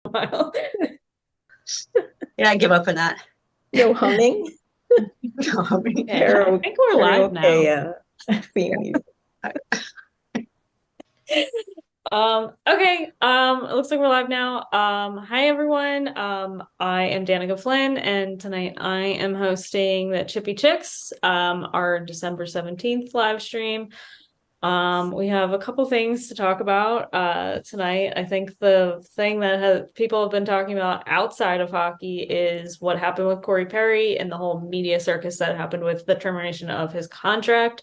while. Yeah, I give up on that. No humming. Okay, I think we're live now. Karaoke, theme music. Okay, it looks like we're live now. Hi everyone. I am Danica Flynn, and tonight I am hosting the Chippy Chicks, our December 17th live stream. We have a couple things to talk about tonight. I think the thing that people have been talking about outside of hockey is what happened with Corey Perry and the whole media circus that happened with the termination of his contract.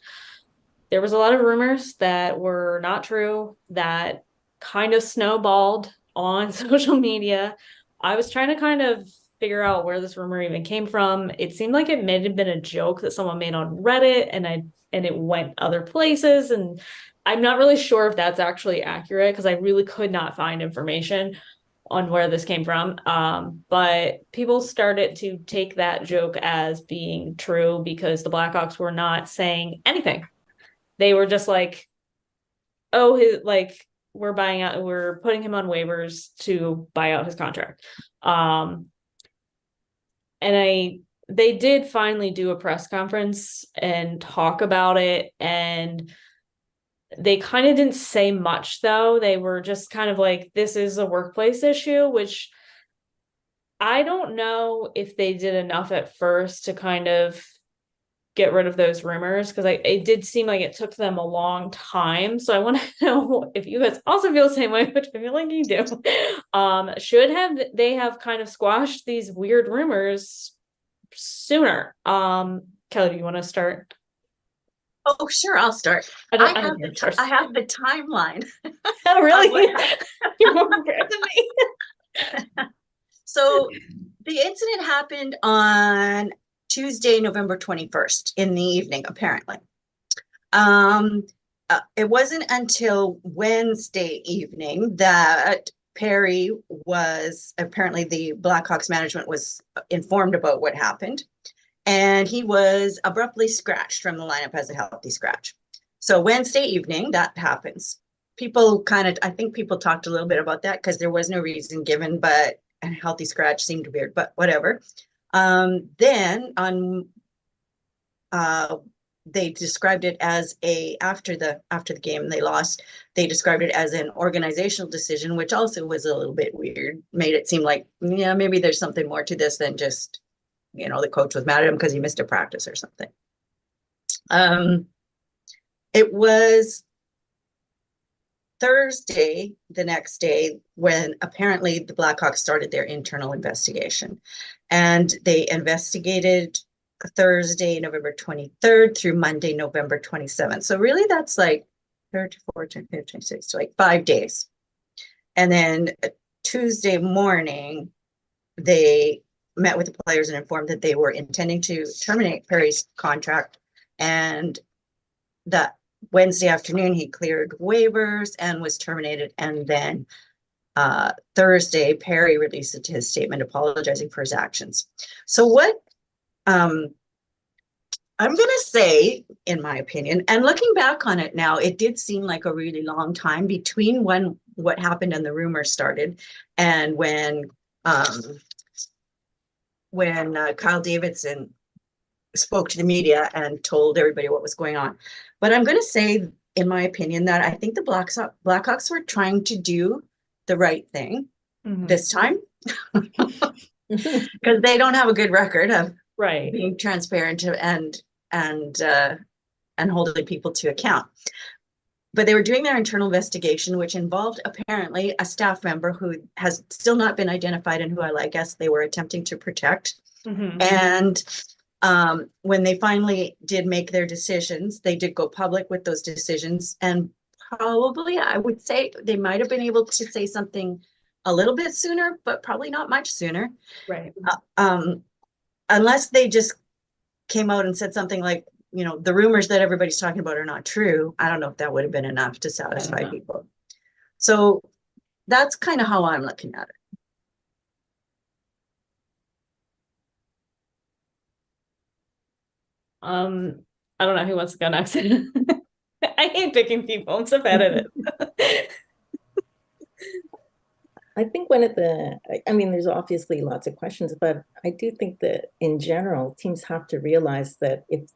There was a lot of rumors that were not true, that kind of snowballed on social media. I was trying to kind of figure out where this rumor even came from. It seemed like it may have been a joke that someone made on Reddit, and it went other places, and I'm not really sure if that's actually accurate because I really could not find information on where this came from. But people started to take that joke as being true because the Blackhawks were not saying anything. They were just like, oh, we're putting him on waivers to buy out his contract. And they did finally do a press conference and talk about it, and they kind of didn't say much, though. They were just kind of like, this is a workplace issue, which I don't know if they did enough at first to kind of get rid of those rumors, because it did seem like it took them a long time. So I want to know if you guys also feel the same way, which I feel like you do. They have kind of squashed these weird rumors sooner? Kelly, do you want to start? Oh, sure, I'll start. I have the timeline. Oh, really? You're more prepared than me. So the incident happened on Tuesday, November 21st in the evening, apparently. It wasn't until Wednesday evening that Perry apparently the Blackhawks management was informed about what happened, and he was abruptly scratched from the lineup as a healthy scratch. So Wednesday evening, that happens. I think people talked a little bit about that because there was no reason given, but a healthy scratch seemed weird, but whatever. Then on they described it as after the game they lost, they described it as an organizational decision, which also was a little bit weird. Made it seem like, yeah, maybe there's something more to this than just, the coach was mad at him because he missed a practice or something. It was Thursday, the next day, when apparently the Blackhawks started their internal investigation, and they investigated Thursday, November 23rd through Monday, November 27th. So really that's like 3rd, 4th, 5th, 26, so like 5 days. And then Tuesday morning, they met with the players and informed that they were intending to terminate Perry's contract, and that Wednesday afternoon he cleared waivers and was terminated. And then Thursday, Perry released his statement apologizing for his actions. So what I'm going to say, in my opinion, and looking back on it now, it did seem like a really long time between what happened and the rumors started, and when Kyle Davidson spoke to the media and told everybody what was going on. But I'm going to say, in my opinion, that I think the Blackhawks were trying to do the right thing this time, because they don't have a good record of being transparent and holding people to account. But they were doing their internal investigation, which involved apparently a staff member who has still not been identified and who I guess they were attempting to protect. And when they finally did make their decisions, they did go public with those decisions, and probably I would say they might have been able to say something a little bit sooner, but probably not much sooner. Right. Unless they just came out and said something like, the rumors that everybody's talking about are not true. I don't know if that would have been enough to satisfy people. So that's kind of how I'm looking at it. I don't know who wants to go next. I hate picking people. I'm so bad at it. I think I mean, there's obviously lots of questions, but I do think that in general, teams have to realize that if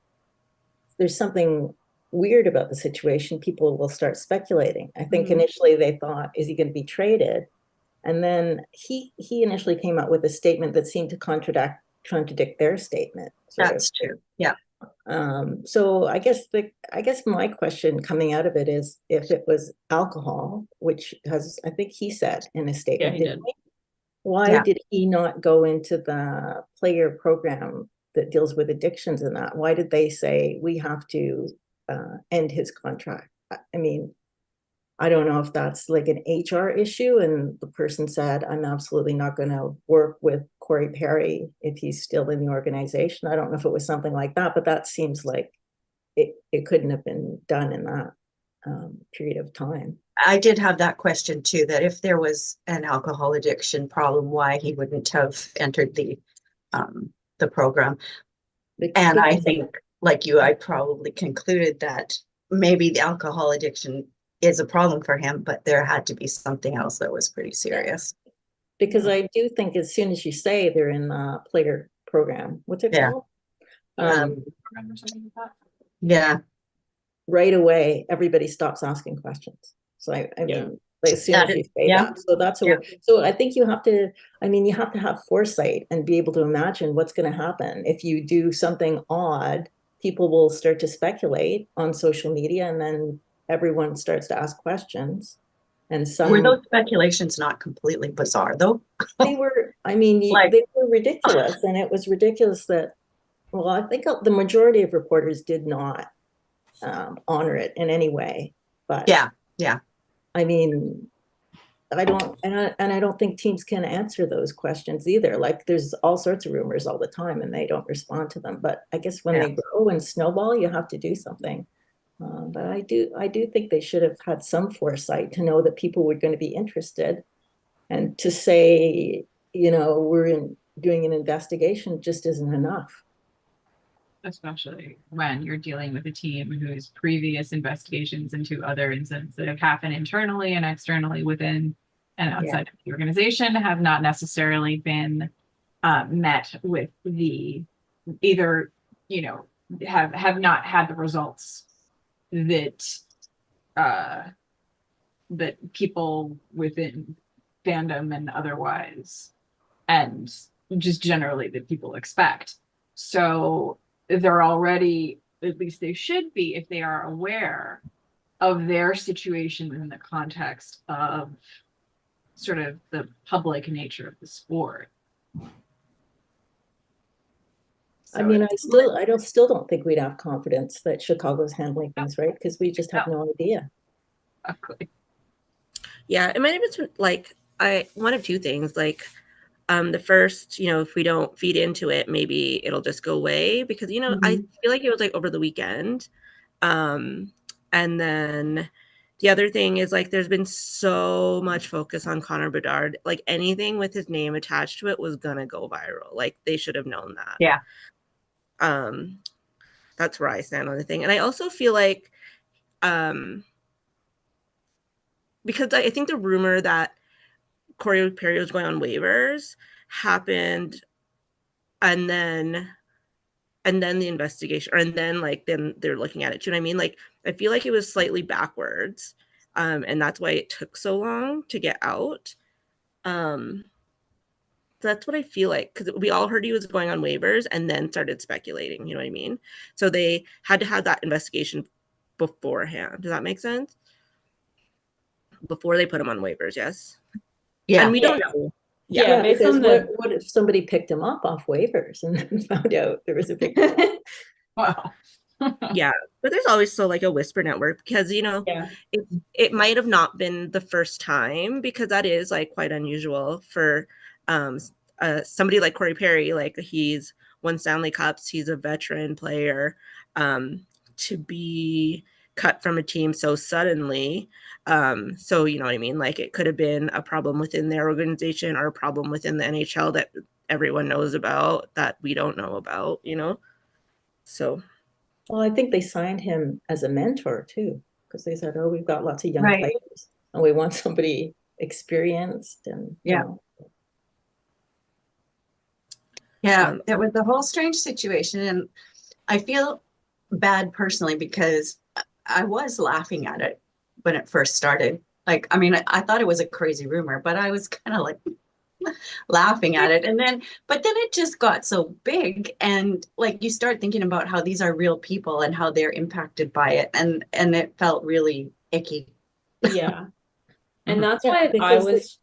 there's something weird about the situation, people will start speculating. I think initially they thought, is he going to be traded? And then he initially came out with a statement that seemed to contradict their statement. That's true. Yeah. So I guess my question coming out of it is if it was alcohol, which I think he said in a statement, he did. why did he not go into the player program that deals with addictions and that? Why did they say we have to end his contract? I mean, I don't know if that's like an HR issue, and the person said, I'm absolutely not going to work with Corey Perry if he's still in the organization. I don't know if it was something like that, but that seems like it couldn't have been done in that period of time. I did have that question too, that if there was an alcohol addiction problem, why he wouldn't have entered the program. And I think, like you, I probably concluded that maybe the alcohol addiction is a problem for him, but there had to be something else that was pretty serious. Because I do think as soon as you say they're in the player program, what's it called? Yeah. Right away, everybody stops asking questions. So I mean, like as soon as you say that, so that's so I think you have to. I mean, you have to have foresight and be able to imagine what's going to happen if you do something odd. People will start to speculate on social media, and then everyone starts to ask questions. And were those speculations not completely bizarre though? They were. I mean, they were ridiculous, and it was ridiculous that. Well, I think the majority of reporters did not honor it in any way. But I mean, I don't, and I don't think teams can answer those questions either. Like, there's all sorts of rumors all the time, and they don't respond to them. But I guess when they grow and snowball, you have to do something. But I do think they should have had some foresight to know that people were going to be interested, and to say, we're doing an investigation just isn't enough. Especially when you're dealing with a team whose previous investigations into other incidents that have happened internally and externally within and outside of the organization have not necessarily been met with the either, have not had the results that that people within fandom and otherwise, and just generally that people expect. So they're already, at least they should be, if they are aware of their situation in the context of sort of the public nature of the sport. So I mean, I still don't think we'd have confidence that Chicago's handling things right, because we just have no idea. Exactly. Yeah, it might have been like one of two things. Like, the first, if we don't feed into it, maybe it'll just go away because, I feel like it was like over the weekend. And then the other thing is like, there's been so much focus on Connor Bedard, like anything with his name attached to it was going to go viral. Like they should have known that. Yeah. That's where I stand on the thing. And I also feel like, because I think the rumor that Corey Perry was going on waivers happened, and then the investigation, and then they're looking at it. Do you know what I mean? Like, I feel like it was slightly backwards, and that's why it took so long to get out. That's what I feel like, because we all heard he was going on waivers and then started speculating. You know what I mean? So they had to have that investigation beforehand. Does that make sense? Before they put him on waivers, yes. Yeah. And we don't know. Yeah, because what if somebody picked him up off waivers and then found out there was a big Wow. Yeah, but there's always still like a whisper network because, it might have not been the first time, because that is like quite unusual for somebody like Corey Perry. Like, he's won Stanley Cups, he's a veteran player, to be cut from a team so suddenly. So you know what I mean? Like, it could have been a problem within their organization or a problem within the NHL that everyone knows about that we don't know about, So. Well, I think they signed him as a mentor too, because they said, "Oh, we've got lots of young players, and we want somebody experienced and you Yeah. know. Yeah, there was the whole strange situation, and I feel bad personally because I was laughing at it when it first started. Like, I mean, I thought it was a crazy rumor, but I was kind of like laughing at it. But then it just got so big, and like you start thinking about how these are real people and how they're impacted by it, and it felt really icky. Yeah. And that's Yeah, what I because was.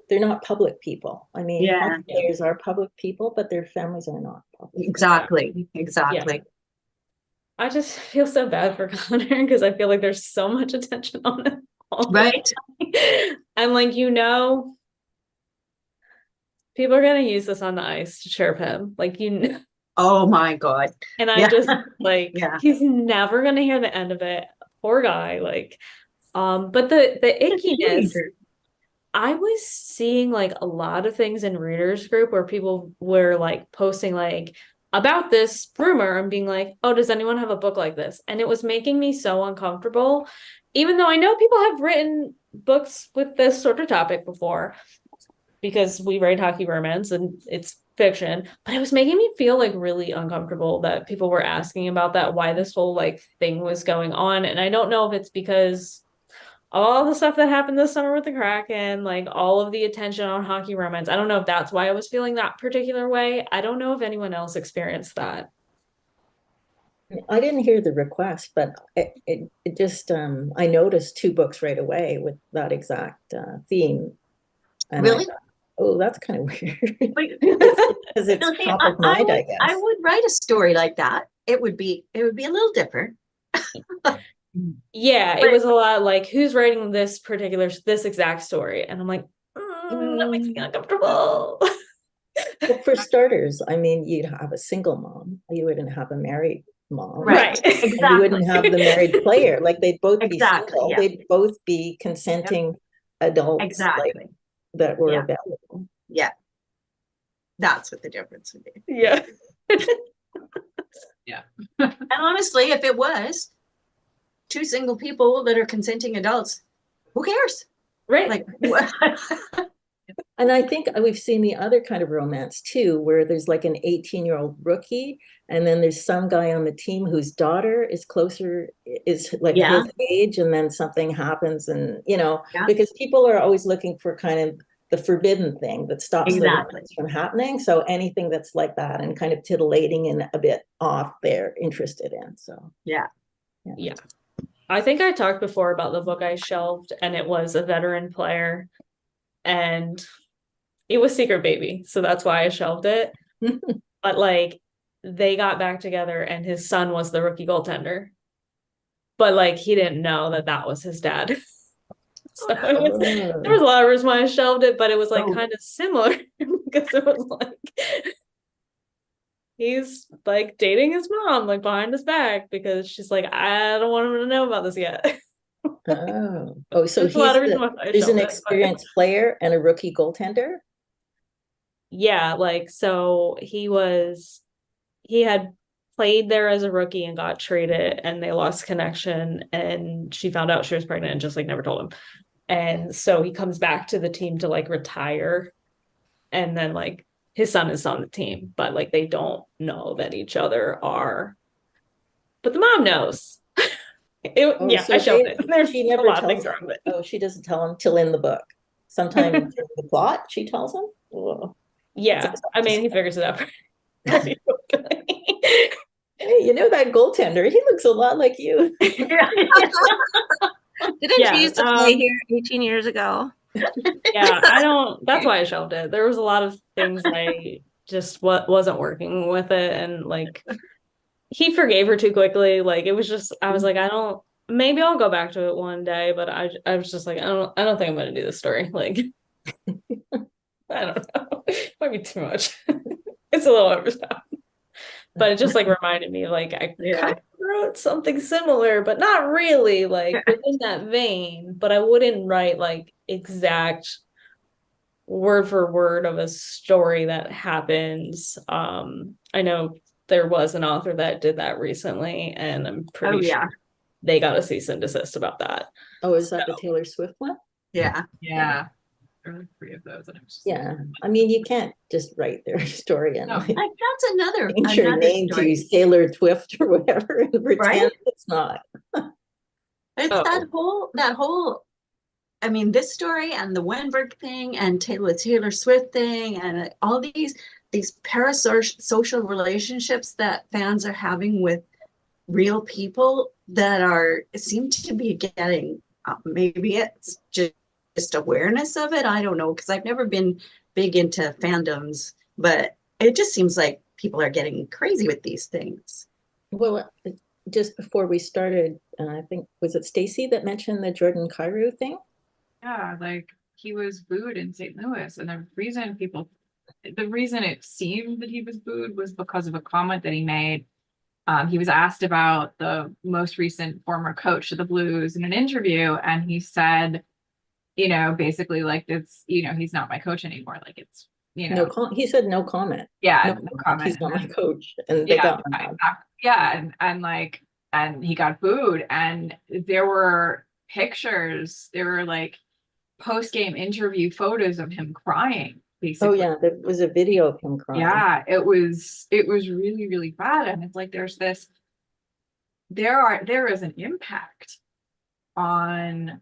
they're not public people. I mean, Yeah. hockey players are public people, but their families are not public. Exactly. Yeah. I just feel so bad for Connor because I feel like there's so much attention on him all the Right. time. And like, you know, people are gonna use this on the ice to chirp him. Like, you know, Oh my God. and I Yeah. just like Yeah. he's never gonna hear the end of it. Poor guy. Like, but the ickiness, I was seeing like a lot of things in readers group where people were like posting like about this rumor and being like, oh, does anyone have a book like this? And it was making me so uncomfortable, even though I know people have written books with this sort of topic before because we write hockey romance and it's fiction, but it was making me feel like really uncomfortable that people were asking about that, why this whole like thing was going on. And I don't know if it's because all the stuff that happened this summer with the Kraken, like all of the attention on hockey romance. I don't know if that's why I was feeling that particular way. I don't know if anyone else experienced that. I didn't hear the request, but it just I noticed 2 books right away with that exact theme. And Really? thought, oh, that's kind of weird. Because it's top of mind, I guess. I would write a story like that. It would be a little different. Yeah, it was a lot like who's writing this exact story, and I'm like, that makes me uncomfortable. Well, for starters, I mean, you'd have a single mom. You wouldn't have a married mom. Right. Exactly. And you wouldn't have the married player. Like they'd both be single. Yeah. They'd both be consenting adults like, that were available. Yeah. That's what the difference would be. Yeah. Yeah. And honestly, if it was 2 single people that are consenting adults, who cares? Right. Like, and I think we've seen the other kind of romance too, where there's like an 18-year-old rookie, and then there's some guy on the team whose daughter is like his age, and then something happens, and you know, because people are always looking for kind of the forbidden thing that stops the romance from happening. So anything that's like that and kind of titillating and a bit off, they're interested in. So yeah. I think I talked before about the book I shelved, and it was a veteran player, and it was Secret Baby, so that's why I shelved it. But like they got back together and his son was the rookie goaltender, but like he didn't know that was his dad. So there was a lot of reasons why I shelved it, but it was like kind of similar because it was like he's like dating his mom like behind his back because she's like, I don't want him to know about this yet. So he's an experienced player and a rookie goaltender. Yeah, like so he had played there as a rookie and got traded, and they lost connection, and she found out she was pregnant and just like never told him. And so he comes back to the team to like retire, and then like his son is on the team, but like they don't know that each other are, but the mom knows. I showed it. She never tells him. Oh, she doesn't tell him till in the book. Sometime in the plot, she tells him. Whoa. Yeah, I mean, he figures it out pretty quickly. Hey, you know that goaltender? He looks a lot like you. Didn't she used to play here 18 years ago? Yeah, that's why I shelved it. There was a lot of things I just wasn't working with it, and like he forgave her too quickly. Like it was just, I was like, maybe I'll go back to it one day, but I was just like, I don't think I'm gonna do this story. Like I don't know. It might be too much. It's a little overstopped. But it just like reminded me, like I kind of wrote something similar, but not really like within that vein. But I wouldn't write like exact word for word of a story that happens. I know there was an author that did that recently, and I'm pretty sure they got a cease and desist about that. Oh, is that the Taylor Swift one? Yeah. Yeah. There were like 3 of those, and it was just Yeah, I mean, you can't just write their story and No. like That's change your name story. to Sailor Twift or whatever and pretend Right? it's not. It's that whole, I mean, this story and the Wenberg thing and Taylor Swift thing and all these parasocial relationships that fans are having with real people that seem to be getting, maybe it's just awareness of it. I don't know, because I've never been big into fandoms, but it just seems like people are getting crazy with these things. Well, just before we started, I think, was it Stacy that mentioned the Jordan Cairo thing? Yeah, like he was booed in St. Louis, and the reason it seemed that he was booed was because of a comment that he made. He was asked about the most recent former coach of the Blues in an interview, and he said, basically like it's, he's not my coach anymore. Like it's, He said no comment. Yeah, no comment. He's not my coach, and they got mad. Yeah, and he got booed, and there were pictures. There were like post-game interview photos of him crying. Basically. Oh yeah, there was a video of him crying. Yeah, it was really, really bad. And it's like there is an impact on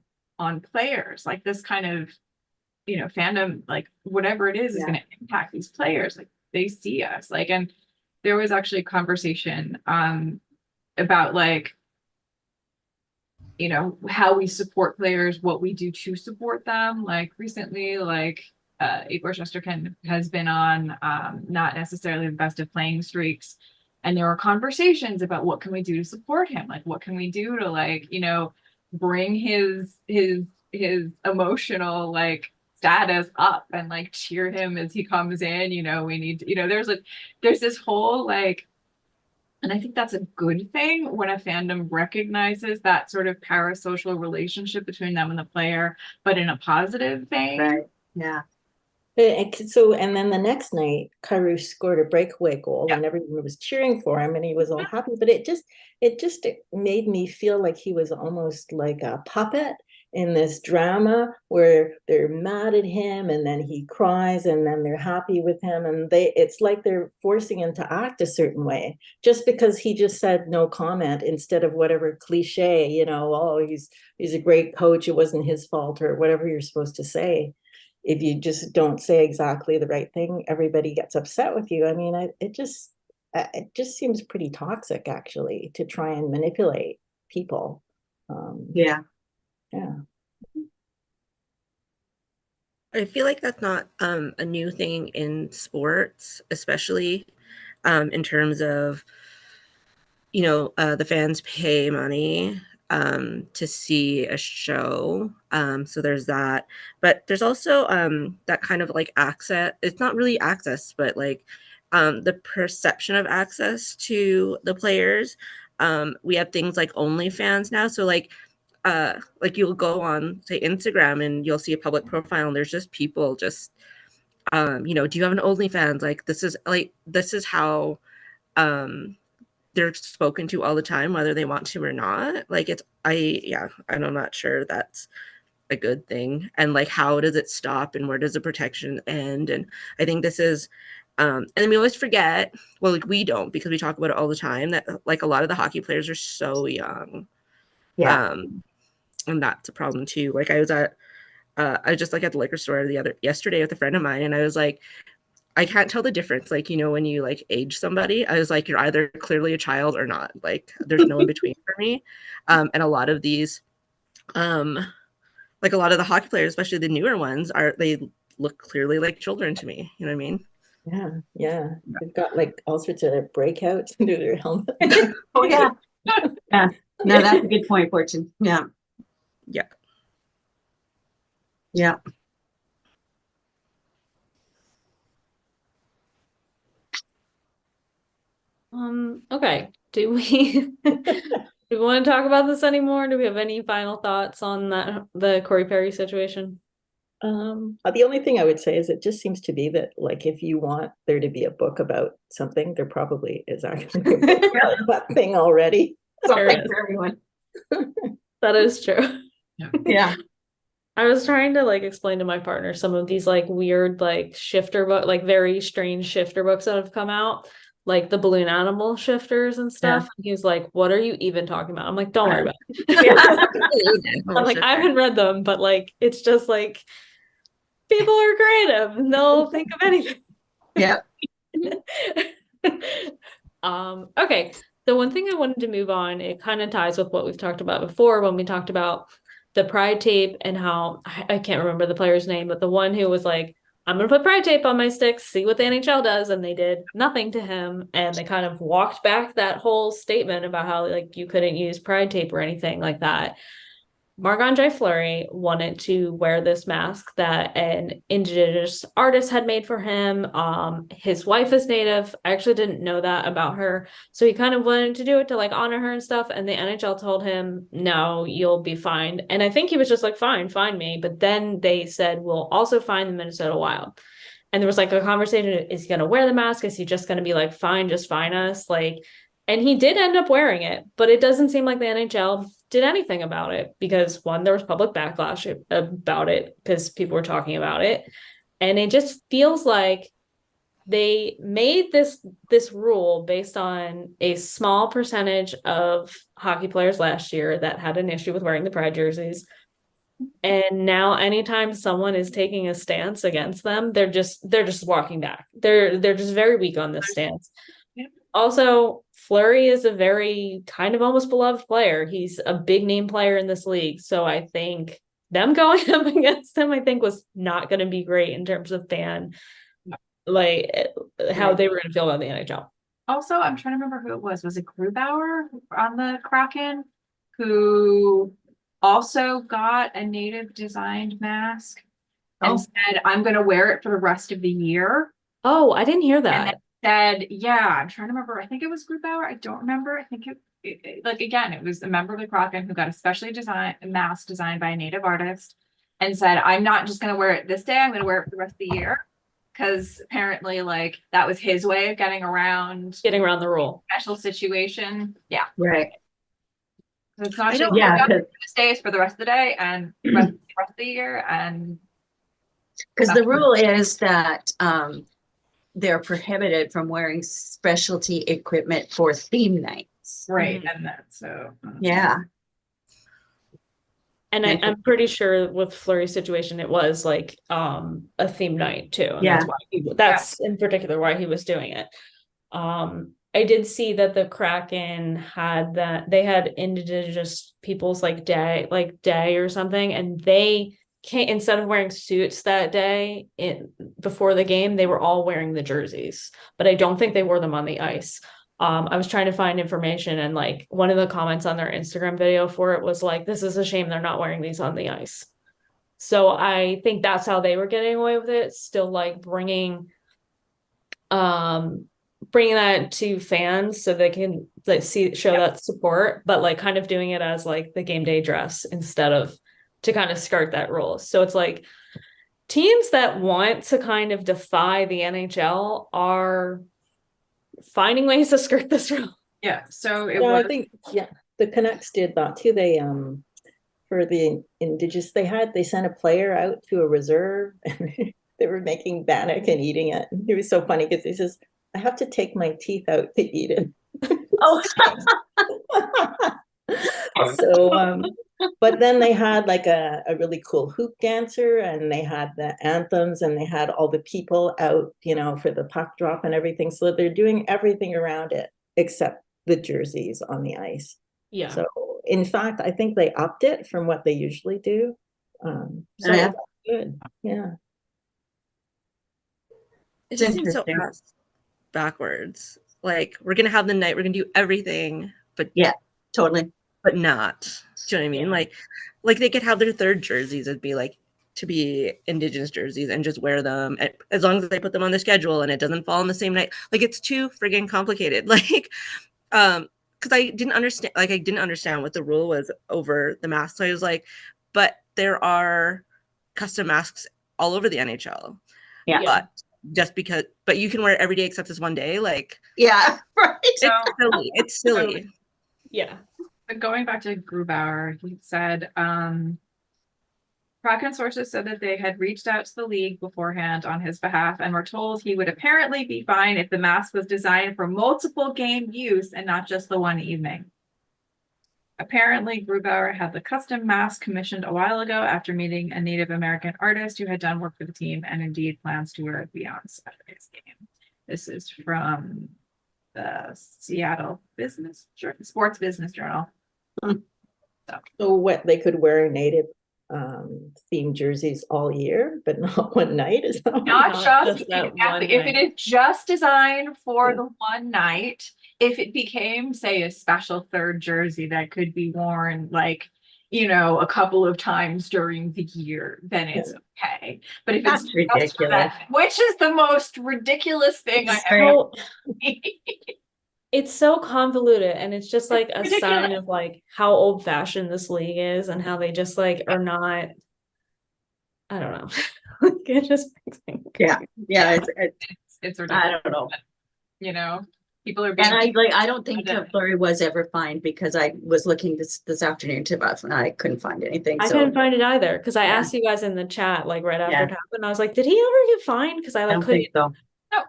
players. Like this kind of, fandom, like whatever it is going to impact these players. Like they see us. Like, and there was actually a conversation about like, how we support players, what we do to support them. Like recently, like Igor Shesterkin has been on not necessarily the best of playing streaks, and there were conversations about what can we do to support him, like what can we do to like bring his emotional like status up and like cheer him as he comes in. We need to, there's this whole like, and I think that's a good thing when a fandom recognizes that sort of parasocial relationship between them and the player, but in a positive vein. Right. Yeah. So, and then the next night, Cairo scored a breakaway goal, and everyone was cheering for him, and he was all happy. But it made me feel like he was almost like a puppet in this drama where they're mad at him, and then he cries, and then they're happy with him, and it's like they're forcing him to act a certain way just because he just said no comment instead of whatever cliche, oh, he's a great coach, it wasn't his fault, or whatever you're supposed to say. If you just don't say exactly the right thing, everybody gets upset with you. I mean, it just seems pretty toxic, actually, to try and manipulate people. Yeah. I feel like that's not a new thing in sports, especially in terms of, the fans pay money to see a show. So there's that. But there's also that kind of like access. It's not really access, but like the perception of access to the players. We have things like OnlyFans now. So like you'll go on, say, Instagram, and you'll see a public profile, and there's just people just, do you have an OnlyFans? Like this is how they're spoken to all the time, whether they want to or not. Like I'm not sure that's a good thing. And like, how does it stop, and where does the protection end? And I think this is, and then we always forget, well, like we don't, because we talk about it all the time, that like a lot of the hockey players are so young. Yeah. And that's a problem too. Like I was just like at the liquor store yesterday with a friend of mine, and I was like, I can't tell the difference. Like, when you like age somebody, I was like, you're either clearly a child or not. Like there's no in between for me. And a lot of these, like a lot of the hockey players, especially the newer ones, they look clearly like children to me. You know what I mean? Yeah. They've got like all sorts of breakouts into their helmet. Oh yeah. Yeah. No, that's a good point, Fortune. Yeah. Yeah. Yeah. Okay. Do we want to talk about this anymore? Do we have any final thoughts on the Corey Perry situation? The only thing I would say is it just seems to be that, like, if you want there to be a book about something, there probably is actually a book about that thing already. Something for everyone. That is true. Yeah. I was trying to like explain to my partner some of these like weird like shifter book, like very strange shifter books that have come out, like the balloon animal shifters and stuff. And he was like, "What are you even talking about?" I'm like, "Don't worry about it." I'm like, "I haven't read them, but like it's just like people are creative and they'll think of anything." Yeah. Okay. The one thing I wanted to move on, it kind of ties with what we've talked about before when we talked about the pride tape and how I can't remember the player's name, but the one who was like, I'm gonna put pride tape on my sticks, see what the NHL does, and they did nothing to him, and they kind of walked back that whole statement about how like you couldn't use pride tape or anything like that. Marc-Andre Fleury wanted to wear this mask that an indigenous artist had made for him. His wife is native. I actually didn't know that about her. So he kind of wanted to do it to like honor her and stuff. And the NHL told him, no, you'll be fined. And I think he was just like, fine, fine me. But then they said, we'll also fine the Minnesota Wild. And there was like a conversation, is he going to wear the mask? Is he just going to be like, fine, just fine us? Like, and he did end up wearing it, but it doesn't seem like the NHL did anything about it because one, there was public backlash about it because people were talking about it. And it just feels like they made this rule based on a small percentage of hockey players last year that had an issue with wearing the pride jerseys. And now anytime someone is taking a stance against them, they're just walking back. They're just very weak on this stance. Also, Fleury is a very kind of almost beloved player. He's a big name player in this league. So I think them going up against him, I think was not going to be great in terms of fan, like how they were going to feel about the NHL. Also, I'm trying to remember who it was. Was it Grubauer on the Kraken who also got a native designed mask and said, I'm going to wear it for the rest of the year? Oh, I didn't hear that. Said, yeah, I'm trying to remember. I think it was Grubauer. I don't remember. I think it like again, it was a member of the Kraken who got a specially designed mask designed by a native artist and said, I'm not just going to wear it this day. I'm going to wear it for the rest of the year. Because apparently, like that was his way of getting around the rule. Special situation. Yeah. Right. So it's not just this day is for the rest of the day and the rest of the year. And because the rule is that they're prohibited from wearing specialty equipment for theme nights. Right. And that's so yeah. And I'm pretty sure with Fleury's situation, it was like a theme night too. And that's why that's in particular why he was doing it. I did see that the Kraken had they had Indigenous people's like day or something, and they came, instead of wearing suits that day before the game, they were all wearing the jerseys, but I don't think they wore them on the ice. I was trying to find information, and like one of the comments on their Instagram video for it was like, this is a shame they're not wearing these on the ice. So I think that's how they were getting away with it. Still like bringing that to fans so they can like show that support, but like kind of doing it as like the game day dress instead of to kind of skirt that rule. So it's like teams that want to kind of defy the NHL are finding ways to skirt this rule. Yeah. So I think the Canucks did that too. They for the Indigenous they sent a player out to a reserve and they were making bannock and eating it. It was so funny because he says, I have to take my teeth out to eat it. So but then they had like a really cool hoop dancer, and they had the anthems, and they had all the people out, for the puck drop and everything. So they're doing everything around it except the jerseys on the ice. Yeah. So in fact, I think they upped it from what they usually do. So that's good. Yeah. It just seems so backwards. Like we're gonna have the night, we're gonna do everything, but totally. But not. Do you know what I mean? Like they could have their third jerseys. It'd be like to be Indigenous jerseys and just wear them as long as they put them on the schedule and it doesn't fall on the same night. Like it's too friggin' complicated. Like, because I didn't understand what the rule was over the mask. So I was like, but there are custom masks all over the NHL. Yeah. But you can wear it every day except this one day. Like, yeah, right. It's silly. Yeah. Going back to Grubauer, he said Kraken sources said that they had reached out to the league beforehand on his behalf and were told he would apparently be fine if the mask was designed for multiple game use and not just the one evening. Apparently, Grubauer had the custom mask commissioned a while ago after meeting a Native American artist who had done work for the team and indeed plans to wear it beyond Saturday's game. This is from the Seattle Sports Business Journal. So what, they could wear native themed jerseys all year, but not one night? Is that Not just that one if night. it is just designed for the one night, if it became, say, a special third jersey that could be worn like, you know, a couple of times during the year, then it's okay. But if That's it's ridiculous. just for that, which is the most ridiculous thing I ever It's so convoluted, and it's just like a ridiculous. sign of like how old fashioned this league is and how they just like are not, I don't know. Like, it just makes me It's ridiculous. I don't know. You know, people are being And I don't think Flurry was ever fined, because I was looking this afternoon too, but I couldn't find anything. I So couldn't find it either, because I Yeah. asked you guys in the chat like right after Yeah. it happened. I was like, did he ever get fined? Because I I like don't couldn't. think so.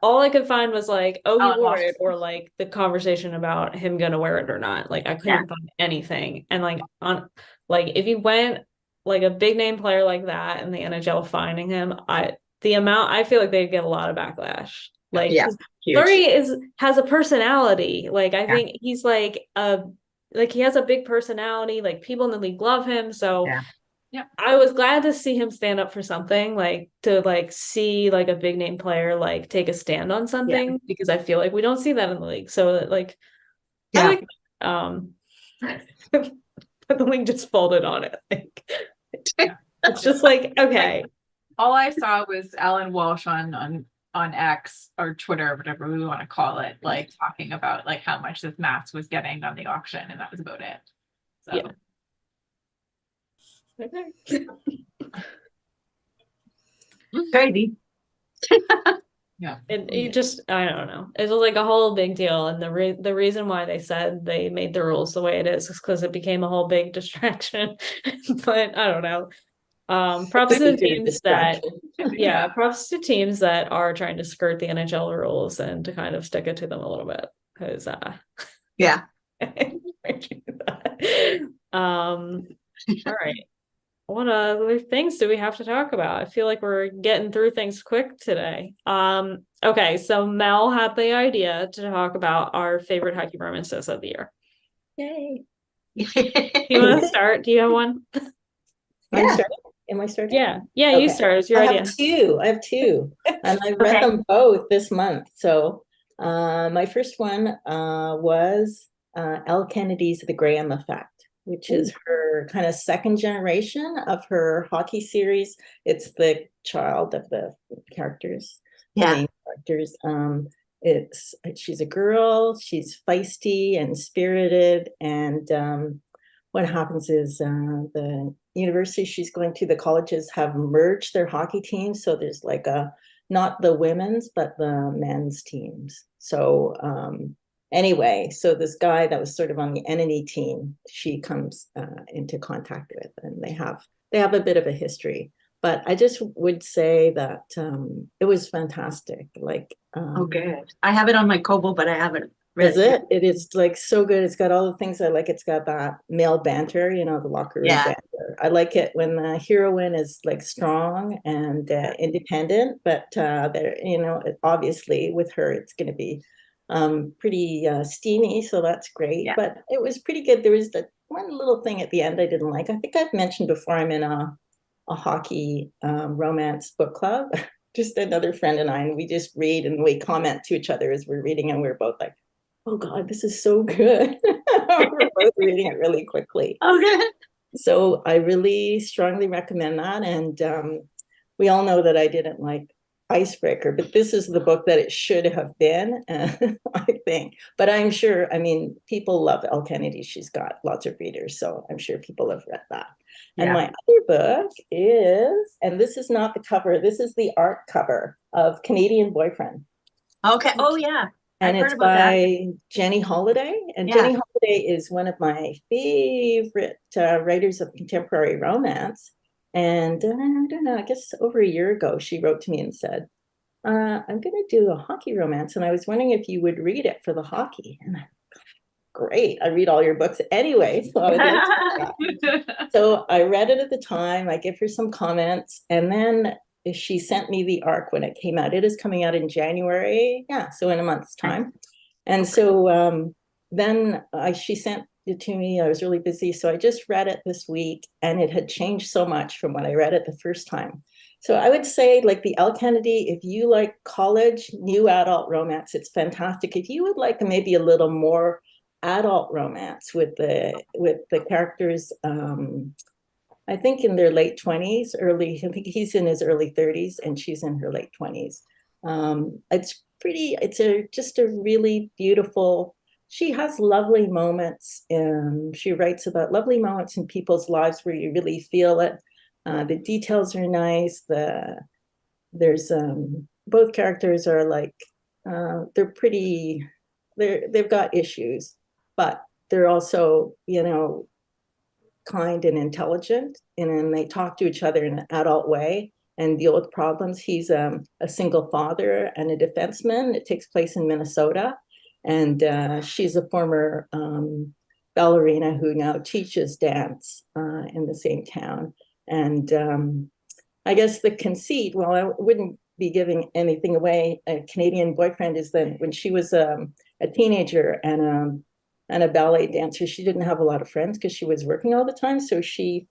All I could find was like, oh, he Alan wore Moss. it, or like the conversation about him gonna wear it or not. Like I couldn't find anything. And like on like if you went like a big name player like that and the NHL finding him, I feel like they'd get a lot of backlash. Like Yeah, huge. Fleury has a personality. Like I Yeah. think he's like he has a big personality. Like people in the league love him. So Yeah. I was glad to see him stand up for something, like to like see like a big name player like take a stand on something, because I feel like we don't see that in the league. So like I like but the league just folded on it. Like it's just like, okay. All I saw was Alan Walsh on X or Twitter or whatever we want to call it, like talking about like how much this mask was getting on the auction, and that was about it. So Yeah. Okay. Crazy. Yeah. And you just, I don't know. It was like a whole big deal. And the reason why they said they made the rules the way it is because it became a whole big distraction. But I don't know. Props to the teams props to teams that are trying to skirt the NHL rules and to kind of stick it to them a little bit. Because all right. What other things do we have to talk about? I feel like we're getting through things quick today. Okay, so Mel had the idea to talk about our favorite hockey romances of the year. Yay. Do you want to start? Do you have one? Am I starting? Yeah, Okay. you start. It's your idea. I have two, and I read them both this month. So my first one was Elle Kennedy's The Graham Effect, which is her kind of second generation of her hockey series. It's the child of the characters, main characters. She's a girl, she's feisty and spirited, and what happens is the university she's going to, the colleges have merged their hockey teams, so there's like not the women's but the men's teams. So anyway, so this guy that was sort of on the enemy team, she comes into contact with, and they have a bit of a history. But I just would say that it was fantastic. Like, good. I have it on my Kobo, but I haven't read is it. It is like so good. It's got all the things I like. It's got that male banter, you know, the locker room banter. I like it when the heroine is like strong and independent, but there, you know, obviously with her, it's going to be pretty steamy, so that's great. But it was pretty good. There was the one little thing at the end I didn't like. I think I've mentioned before, I'm in a hockey romance book club. Just another friend and I, and we just read and we comment to each other as we're reading, and we're both like, oh God, this is so good. We're both reading it really quickly. Okay. So I really strongly recommend that. And we all know that I didn't like Icebreaker, but this is the book that it should have been, I think. But I'm sure, I mean, people love Elle Kennedy. She's got lots of readers, so I'm sure people have read that. And my other book is, and this is not the cover, this is the art cover of Canadian Boyfriend. Okay. Oh, yeah. And it's by Jenny Holiday. And Jenny Holiday is one of my favorite writers of contemporary romance. And I don't know, I guess over a year ago, she wrote to me and said, I'm going to do a hockey romance, and I was wondering if you would read it for the hockey. And great, I read all your books anyway, so I would love to do that. So I read it at the time. I gave her some comments, and then she sent me the arc when it came out. It is coming out in January, yeah, so in a month's time. And so then she sent it to me. I was really busy, so I just read it this week, and it had changed so much from when I read it the first time. So I would say, like the L. Kennedy, if you like college new adult romance, it's fantastic. If you would like maybe a little more adult romance with the characters, I think in their late 20s, I think he's in his early 30s and she's in her late 20s. It's just a really beautiful, she has lovely moments, and she writes about lovely moments in people's lives where you really feel it. The details are nice. There's both characters are like, they've got issues, but they're also, kind and intelligent, and then they talk to each other in an adult way and deal with problems. He's a single father and a defenseman. It takes place in Minnesota, and she's a former ballerina who now teaches dance in the same town. And I guess the conceit, well, I wouldn't be giving anything away. A Canadian boyfriend is that when she was a teenager and a ballet dancer, she didn't have a lot of friends because she was working all the time. So she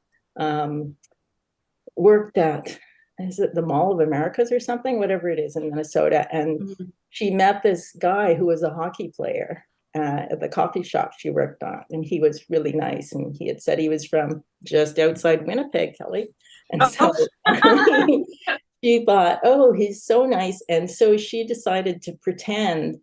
worked at, is it the Mall of Americas or something, whatever it is in Minnesota. And she met this guy who was a hockey player at the coffee shop she worked on. And he was really nice. And he had said he was from just outside Winnipeg, Kelly. And so she thought, oh, he's so nice. And so she decided to pretend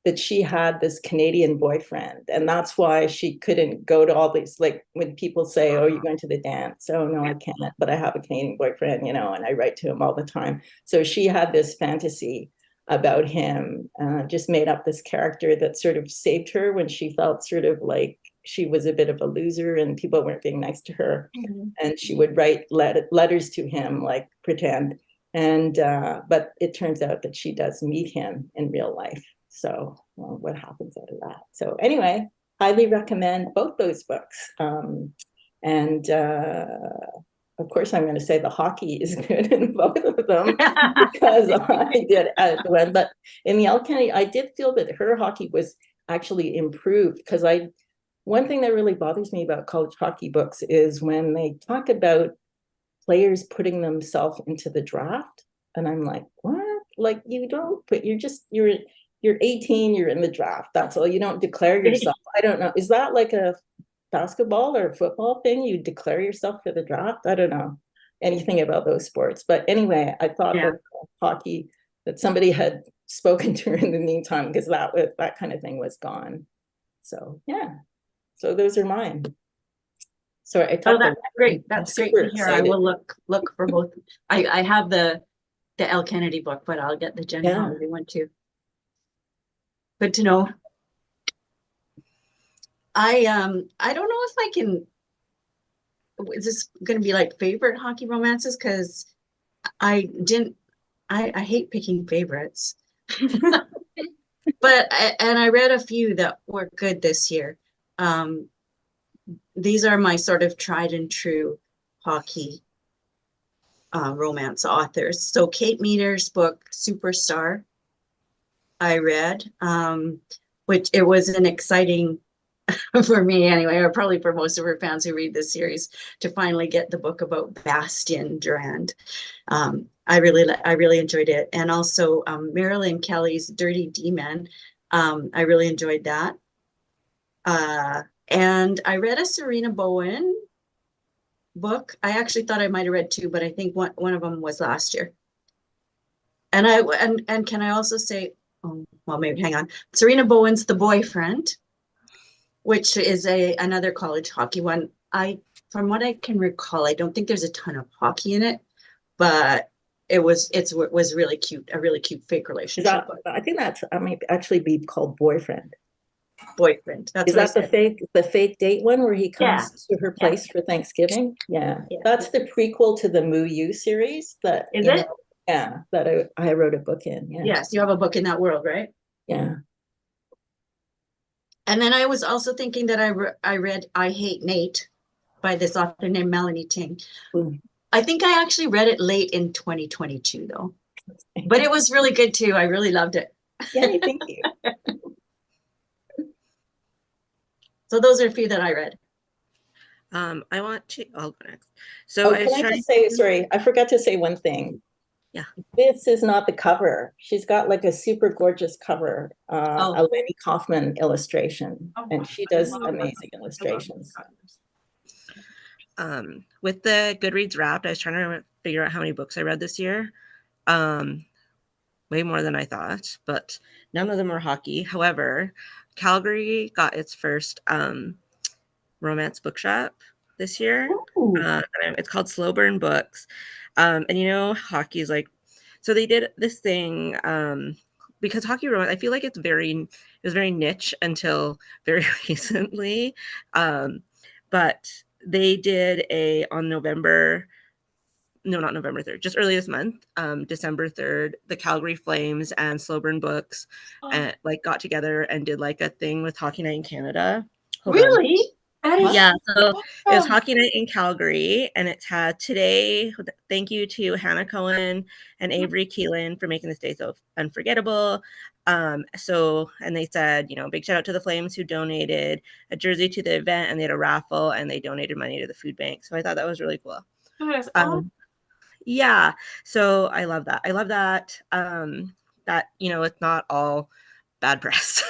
that she had this Canadian boyfriend. And that's why she couldn't go to all these, like when people say, oh, you're going to the dance. Oh, no, I can't, but I have a Canadian boyfriend, and I write to him all the time. So she had this fantasy about him, just made up this character that sort of saved her when she felt sort of like she was a bit of a loser and people weren't being nice to her. And she would write letters to him, like pretend. And but it turns out that she does meet him in real life. So what happens out of that? So anyway, highly recommend both those books. And of course, I'm going to say the hockey is good in both of them because I did at the end. But in the L. Kennedy, I did feel that her hockey was actually improved, because one thing that really bothers me about college hockey books is when they talk about players putting themselves into the draft. And I'm like, what? Like, you don't put, you're 18, you're in the draft. That's all. You don't declare yourself. I don't know. Is that like a basketball or football thing? You declare yourself for the draft? I don't know anything about those sports. But anyway, I thought that hockey, that somebody had spoken to her in the meantime, because that kind of thing was gone. So yeah. So those are mine. So I talked. Oh, that's great. That's great to hear. I will look for both. I have the L. Kennedy book, but I'll get the Jen Holliday one too. Good to know. I don't know if I can. Is this going to be like favorite hockey romances? Because I hate picking favorites. But I read a few that were good this year. These are my sort of tried and true hockey romance authors. So Kate Meader's book Superstar, I read, which it was an exciting for me anyway, or probably for most of her fans who read this series, to finally get the book about Bastien Durand. I really enjoyed it. And also Marilyn Kelly's Dirty Demon. I really enjoyed that. And I read a Serena Bowen book. I actually thought I might have read two, but I think one of them was last year. And and can I also say, oh, well, maybe hang on. Serena Bowen's The Boyfriend, which is another college hockey one. From what I can recall, I don't think there's a ton of hockey in it, but it was really cute, a really cute fake relationship. I think that's, I might actually be called Boyfriend. boyfriend. That's Is what I that the said. fake date one where he Yeah. comes to her place for Thanksgiving? Yeah. Yeah. That's the prequel to the Moo You series that, Is you it? know, yeah, that I wrote a book in. Yeah. Yes, you have a book in that world, right? Yeah. And then I was also thinking that I read I Hate Nate by this author named Melanie Ting. Ooh. I think I actually read it late in 2022 though, but it was really good too. I really loved it. Yay, thank you. So those are a few that I read. I'll go next. So can I just say, sorry, I forgot to say one thing. Yeah. This is not the cover. She's got like a super gorgeous cover, a Lenny Kaufman illustration, and she does amazing illustrations. With the Goodreads Wrapped, I was trying to figure out how many books I read this year. Way more than I thought, but none of them are hockey. However, Calgary got its first romance bookshop this year. It's called Slow Burn Books. And you know, hockey is like, so they did this thing because hockey romance, I feel like it was very niche until very recently. But they did on not November 3rd, just early this month, December 3rd, the Calgary Flames and Slow Burn Books like got together and did like a thing with Hockey Night in Canada. Really? Yeah, so it was Hockey Night in Calgary, and it's had today. Thank you to Hannah Cohen and Avery Keelan for making this day so unforgettable. And they said, you know, big shout out to the Flames who donated a jersey to the event, and they had a raffle, and they donated money to the food bank. So I thought that was really cool. Yeah, so I love that. That, you know, it's not all bad press.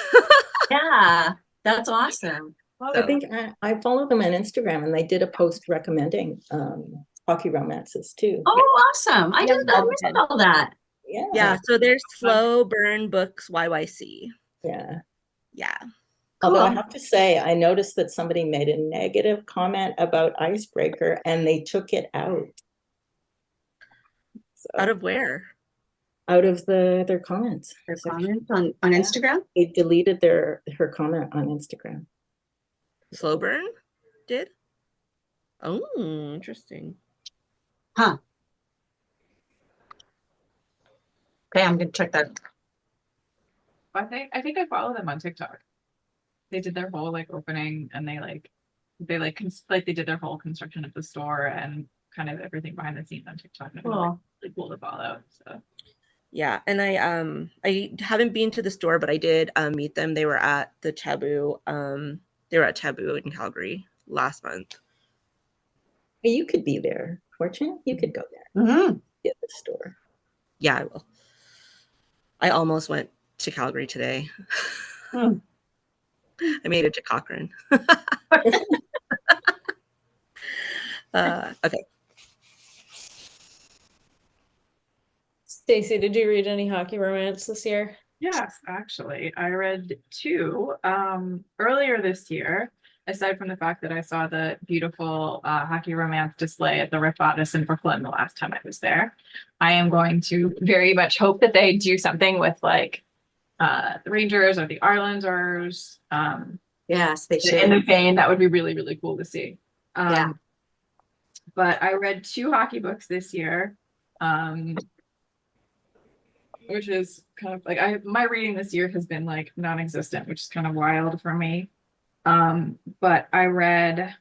Yeah, that's awesome. I think I follow them on Instagram, and they did a post recommending hockey romances too. Oh, awesome. I didn't know all that. Yeah. So there's Slow Burn Books YYC. Yeah. Yeah. Although I have to say, I noticed that somebody made a negative comment about Icebreaker, and they took it out. So, out of where? Out of their comments. Their comments on Instagram? They deleted her comment on Instagram. Slow Burn did? Oh, interesting. Huh. Okay, I'm gonna check that. I think I follow them on TikTok. They did their whole like opening, and they did their whole construction of the store and kind of everything behind the scenes on TikTok. And it was really cool to follow. So yeah, and I haven't been to the store, but I did meet them. They were at the Taboo. They were at Taboo in Calgary last month. You could be there, Fortune. You could go there. Mm-hmm. Get the store. Yeah, I will. I almost went to Calgary today. I made it to Cochrane. Okay. Stacey, did you read any hockey romance this year? Yes, actually, I read 2 earlier this year. Aside from the fact that I saw the beautiful hockey romance display at the Riff Office in Brooklyn the last time I was there, I am going to very much hope that they do something with like the Rangers or the Islanders. Yes, they should. In the vein, that would be really, really cool to see. Yeah. But I read 2 hockey books this year, which is kind of like my reading this year has been like non-existent, which is kind of wild for me. But I read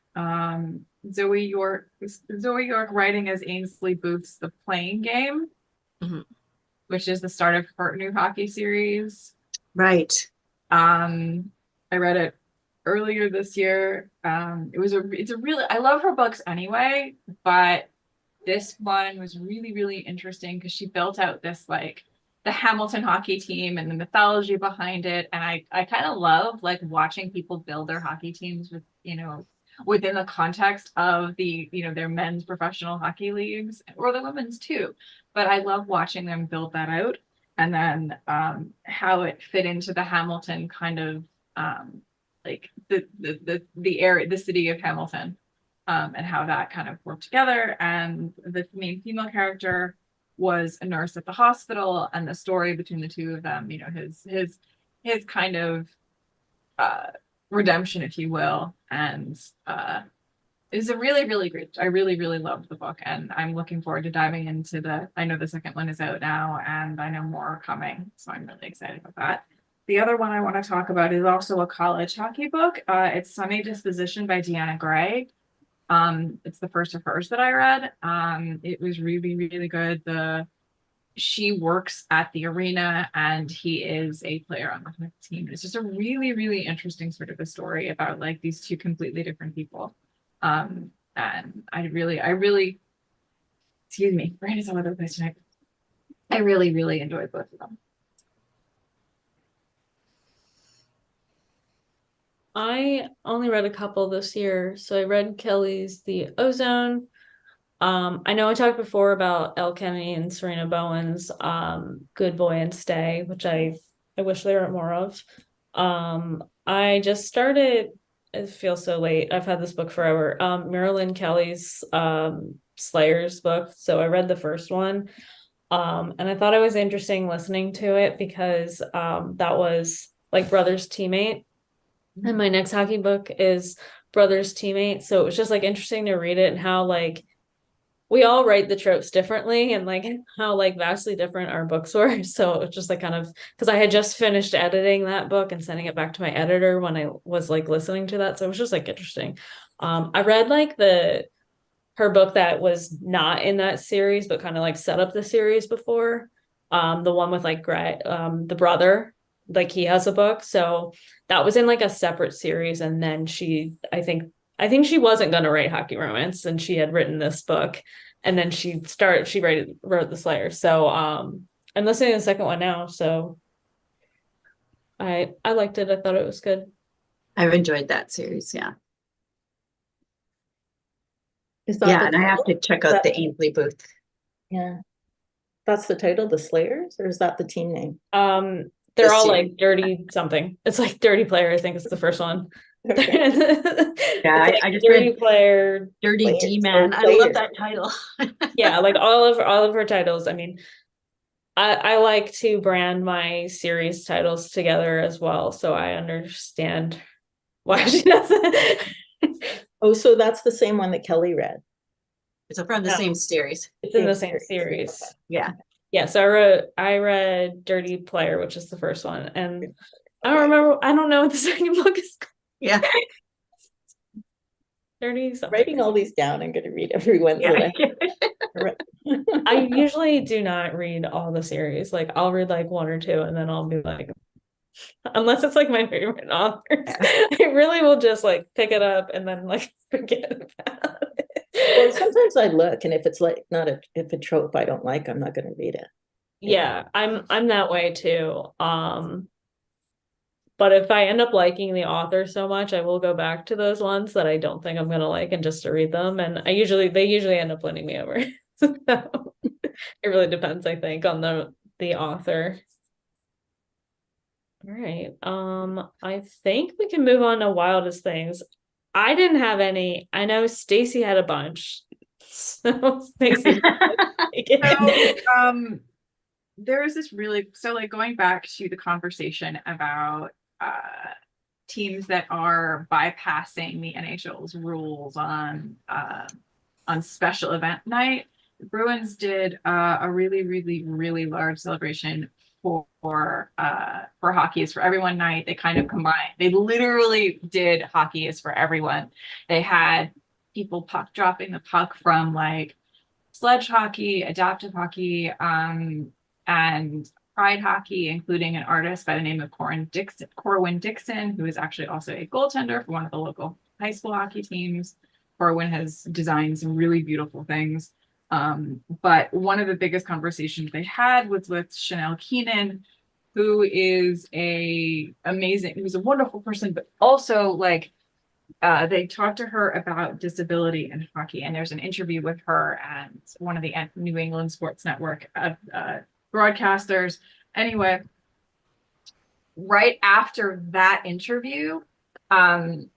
Zoe York writing as Ainsley Booth's The Playing Game, which is the start of her new hockey series. Right. I read it earlier this year. It's a really, I love her books anyway, but this one was really, really interesting because she built out this like the Hamilton hockey team and the mythology behind it. And I kind of love like watching people build their hockey teams with, you know, within the context of the, you know, their men's professional hockey leagues or the women's too. But I love watching them build that out. And then how it fit into the Hamilton kind of like the area, the city of Hamilton, and how that kind of worked together. And the main female character was a nurse at the hospital, and the story between the two of them, you know, his kind of redemption, if you will. And it's a really, really great. I really, really loved the book, and I'm looking forward to diving into I know the second one is out now, and I know more are coming, so I'm really excited about that. The other one I want to talk about is also a college hockey book. It's Sunny Disposition by Deanna Gray. It's the first of hers that I read. It was really, really good. She works at the arena and he is a player on the team. It's just a really, really interesting sort of a story about like these two completely different people. And I really, excuse me, brain is all over the place tonight. I really, really enjoyed both of them. I only read a couple this year. So I read Kelly's The Ozone. I know I talked before about Elle Kennedy and Serena Bowen's Good Boy and Stay, which I wish there were more of. I just started, it feels so late. I've had this book forever. Marilyn Kelly's Slayers book. So I read the first one. And I thought it was interesting listening to it because that was like Brother's Teammate. And my next hockey book is Brother's Teammate. So it was just like interesting to read it and how like we all write the tropes differently and like how like vastly different our books were. So it was just like kind of because I had just finished editing that book and sending it back to my editor when I was like listening to that. So it was just like interesting. I read like her book that was not in that series, but kind of like set up the series before. The one with like the brother, like he has a book. So that was in like a separate series. And then I think she wasn't going to write hockey romance and she had written this book and then she wrote the Slayer. So I'm listening to the second one now. So I liked it. I thought it was good. I've enjoyed that series. Yeah. Is that and I have to check out the Ainsley booth. Yeah. That's the title, The Slayers, or is that the team name? They're all like Dirty something. It's like Dirty Player, I think it's the first one. Okay. Yeah, I just Dirty read Player, Dirty D-Man. I love that title. Yeah, like all of her titles. I mean, I like to brand my series titles together as well, so I understand why she does it. Oh, so that's the same one that Kelly read. It's from the same series. It's in the same series. Yeah. Yeah, so I read Dirty Player, which is the first one, and I don't know what the second book is. Yeah. Dirty something. Writing all these down, I'm going to read every Wednesday. I usually do not read all the series. Like I'll read like one or two and then I'll be like, unless it's like my favorite authors, I really will just like pick it up and then like forget about it. Well, sometimes I look and if it's like if a trope I don't like, I'm not going to read it. Yeah, I'm that way too. But if I end up liking the author so much, I will go back to those ones that I don't think I'm gonna like and just to read them. And they usually end up winning me over. So it really depends, I think, on the author. All right. I think we can move on to wildest things. I didn't have any. I know Stacy had a bunch. So Stacy. There is this like going back to the conversation about teams that are bypassing the NHL's rules on special event night. The Bruins did a really, really, really large celebration for Hockey is for Everyone night. They kind of combined. They literally did Hockey is for Everyone. They had people puck dropping the puck from like sledge hockey, adaptive hockey, and pride hockey, including an artist by the name of Corwin Dixon, who is actually also a goaltender for one of the local high school hockey teams. Corwin has designed some really beautiful things. But one of the biggest conversations they had was with Chanel Keenan, who is who's a wonderful person, but also like they talked to her about disability in hockey, and there's an interview with her and one of the New England Sports Network broadcasters. Anyway, right after that interview, Chanel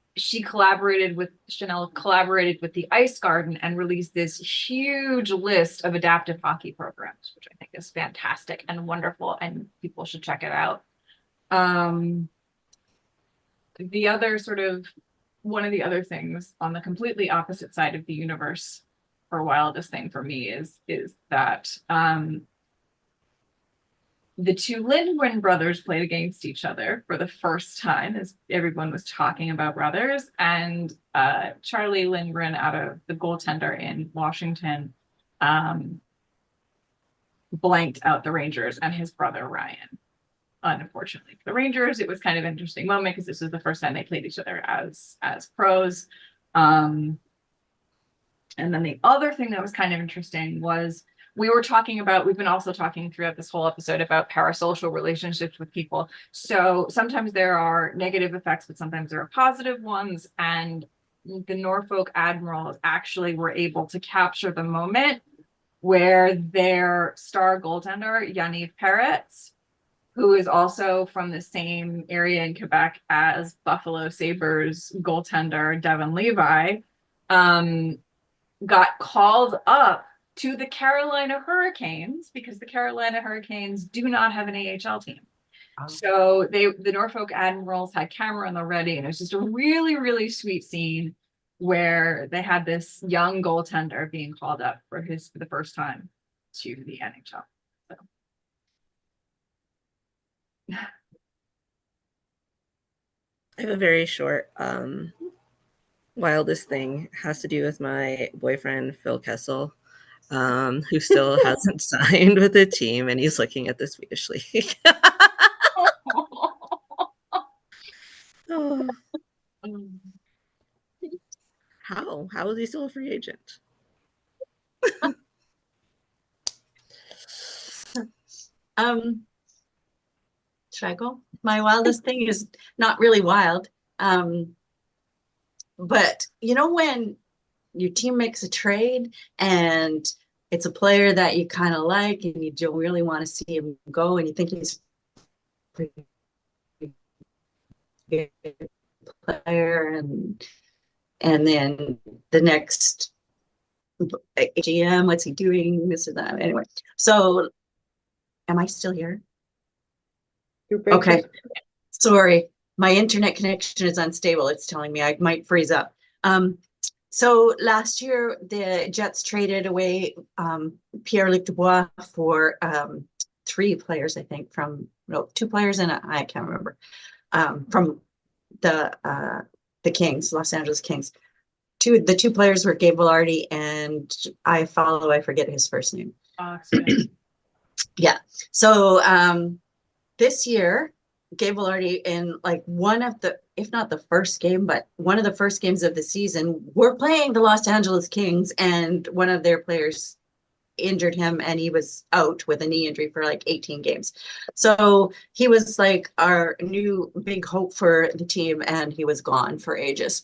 collaborated with the Ice Garden and released this huge list of adaptive hockey programs, which I think is fantastic and wonderful, and people should check it out. the other sort of one of the other things on the completely opposite side of the universe for wildest thing for me is that the two Lindgren brothers played against each other for the first time, as everyone was talking about brothers. And Charlie Lindgren, out of the goaltender in Washington, blanked out the Rangers and his brother Ryan. Unfortunately for the Rangers, it was kind of an interesting moment because this was the first time they played each other as pros. And then the other thing that was kind of interesting was we've been also talking throughout this whole episode about parasocial relationships with people. So sometimes there are negative effects, but sometimes there are positive ones. And the Norfolk Admirals actually were able to capture the moment where their star goaltender, Yaniv Peretz, who is also from the same area in Quebec as Buffalo Sabres goaltender Devon Levi, got called up to the Carolina Hurricanes because the Carolina Hurricanes do not have an AHL team. Oh. So the Norfolk Admirals had camera on the ready, and it was just a really, really sweet scene where they had this young goaltender being called up for the first time to the NHL. So. I have a very short wildest thing. Has to do with my boyfriend Phil Kessel, who still hasn't signed with the team, and he's looking at the Swedish League. Oh. How is he still a free agent? Should I go? My wildest thing is not really wild. But you know, when your team makes a trade and it's a player that you kind of like and you don't really want to see him go, and you think he's a good player, and then the next GM, what's he doing, this or that. Anyway, so am I still here? Okay, sorry, my internet connection is unstable. It's telling me I might freeze up. So last year the Jets traded away Pierre-Luc Dubois for 3 players, I think, no, 2 players and I can't remember, from the Kings, Los Angeles Kings. The 2 players were Gabe Vilardi and I forget his first name. Yeah. So this year, Gabe Vilardi, in like one of the, if not the first game, but one of the first games of the season, we're playing the Los Angeles Kings, and one of their players injured him and he was out with a knee injury for like 18 games. So he was like our new big hope for the team, and he was gone for ages.